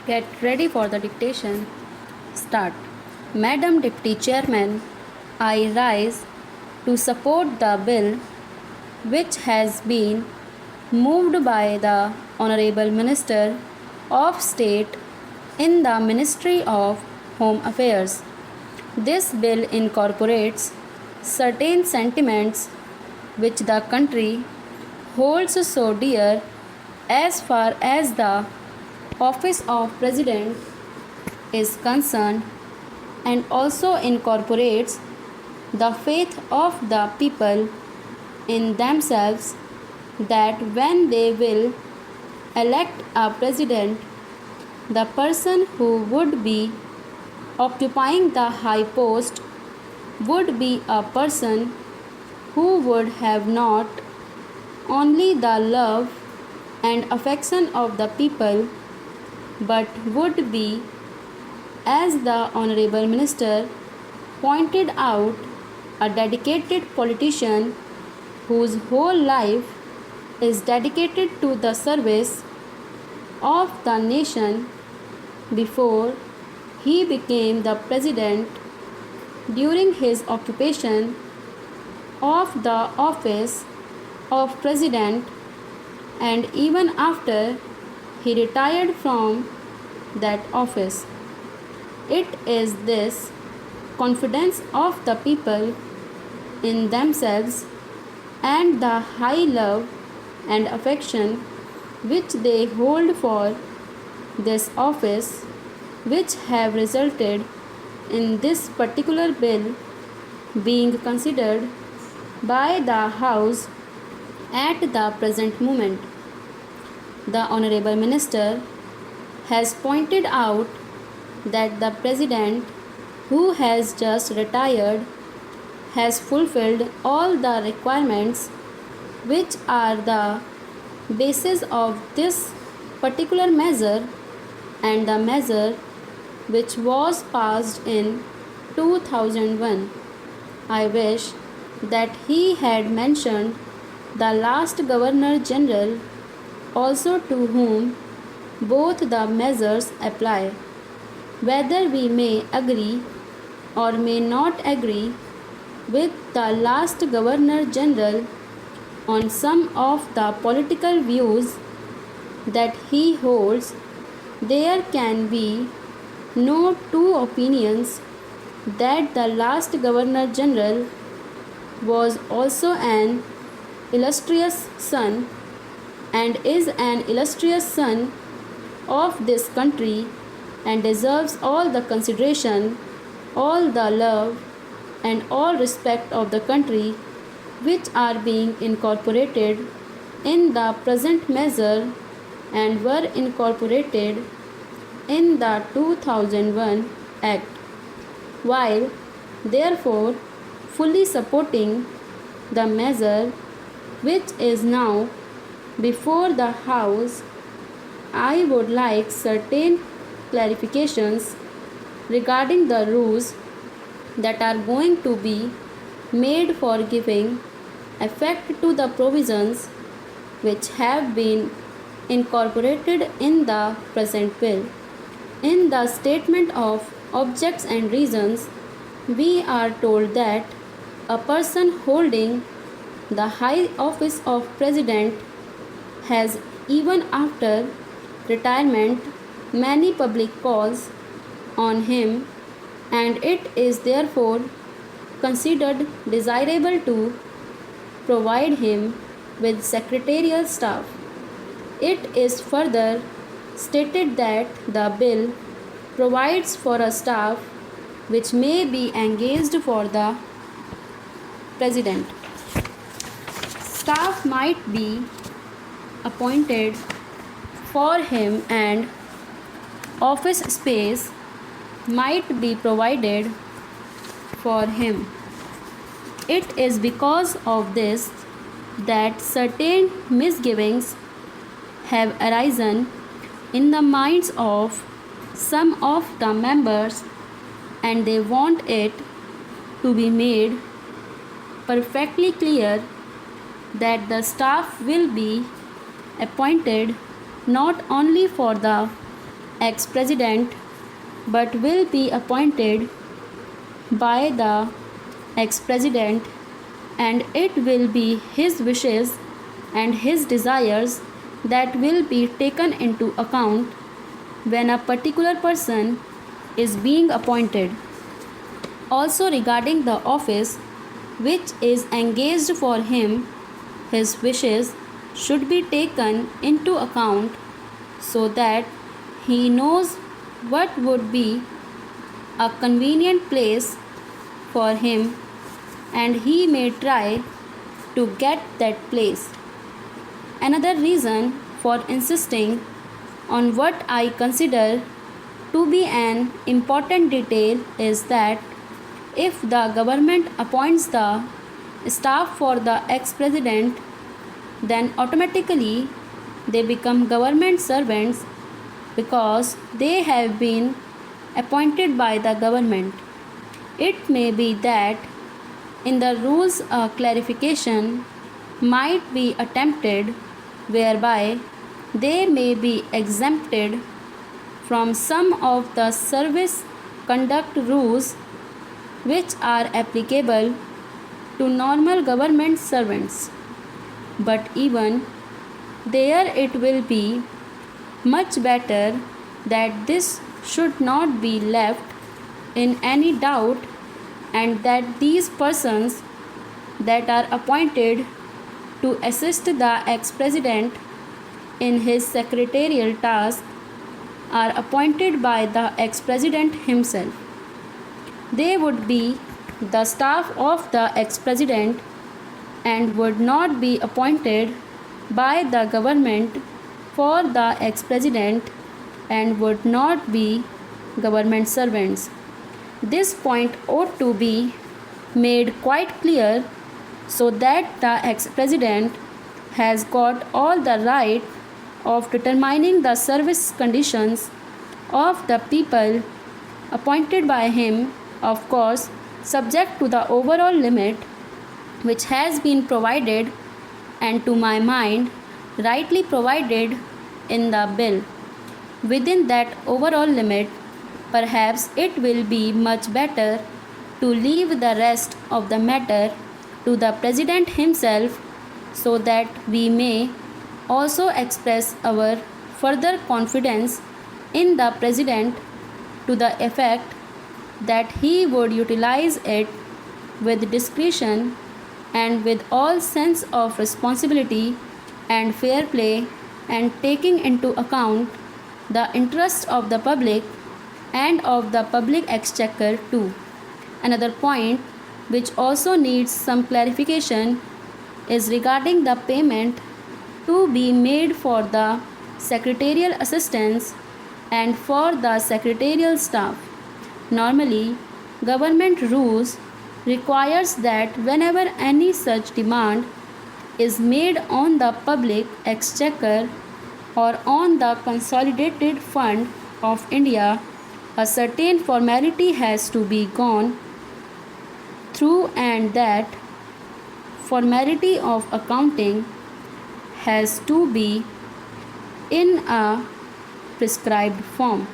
Get ready for the dictation. Start. Madam Deputy Chairman, I rise to support the bill which has been moved by the Honorable Minister of State in the Ministry of Home Affairs. This bill incorporates certain sentiments which the country holds so dear as far as the office of President is concerned, and also incorporates the faith of the people in themselves that when they will elect a president, the person who would be occupying the high post would be a person who would have not only the love and affection of the people, but would be, as the Honorable Minister pointed out, a dedicated politician whose whole life is dedicated to the service of the nation before he became the president, during his occupation of the office of president, and even after he retired from that office. It is this confidence of the people in themselves and the high love and affection which they hold for this office which have resulted in this particular bill being considered by the House at the present moment. The Honorable Minister has pointed out that the President, who has just retired, has fulfilled all the requirements which are the basis of this particular measure, and the measure which was passed in 2001. I wish that he had mentioned the last Governor General also, to whom both the measures apply. Whether we may agree or may not agree with the last Governor General on some of the political views that he holds, there can be no two opinions that the last Governor General was also an illustrious son and is an illustrious son of this country and deserves all the consideration, all the love, and all respect of the country which are being incorporated in the present measure and were incorporated in the 2001 Act. While therefore fully supporting the measure which is now before the House, I would like certain clarifications regarding the rules that are going to be made for giving effect to the provisions which have been incorporated in the present bill. In the statement of objects and reasons, we are told that a person holding the high office of president has, even after retirement, many public calls on him, and it is therefore considered desirable to provide him with secretarial staff. It is further stated that the bill provides for a staff which may be engaged for the president. Staff might be appointed for him and office space might be provided for him. It is because of this that certain misgivings have arisen in the minds of some of the members, and they want it to be made perfectly clear that the staff will be appointed not only for the ex-president but will be appointed by the ex-president, and it will be his wishes and his desires that will be taken into account when a particular person is being appointed. Also, regarding the office which is engaged for him, his wishes should be taken into account so that he knows what would be a convenient place for him and he may try to get that place. Another reason for insisting on what I consider to be an important detail is that if the government appoints the staff for the ex-president, then automatically they become government servants because they have been appointed by the government. It may be that in the rules a clarification might be attempted whereby they may be exempted from some of the service conduct rules which are applicable to normal government servants. But even there, it will be much better that this should not be left in any doubt, and that these persons that are appointed to assist the ex-president in his secretarial task are appointed by the ex-president himself. They would be the staff of the ex-president and would not be appointed by the government for the ex-president and would not be government servants. This point ought to be made quite clear so that the ex-president has got all the right of determining the service conditions of the people appointed by him, of course, subject to the overall limit which has been provided and, to my mind, rightly provided in the bill. Within that overall limit, perhaps it will be much better to leave the rest of the matter to the President himself so that we may also express our further confidence in the President to the effect that he would utilize it with discretion and with all sense of responsibility and fair play, and taking into account the interests of the public and of the public exchequer too. Another point which also needs some clarification is regarding the payment to be made for the secretarial assistants and for the secretarial staff. Normally, government rules requires that whenever any such demand is made on the public exchequer or on the consolidated fund of India, a certain formality has to be gone through, and that formality of accounting has to be in a prescribed form.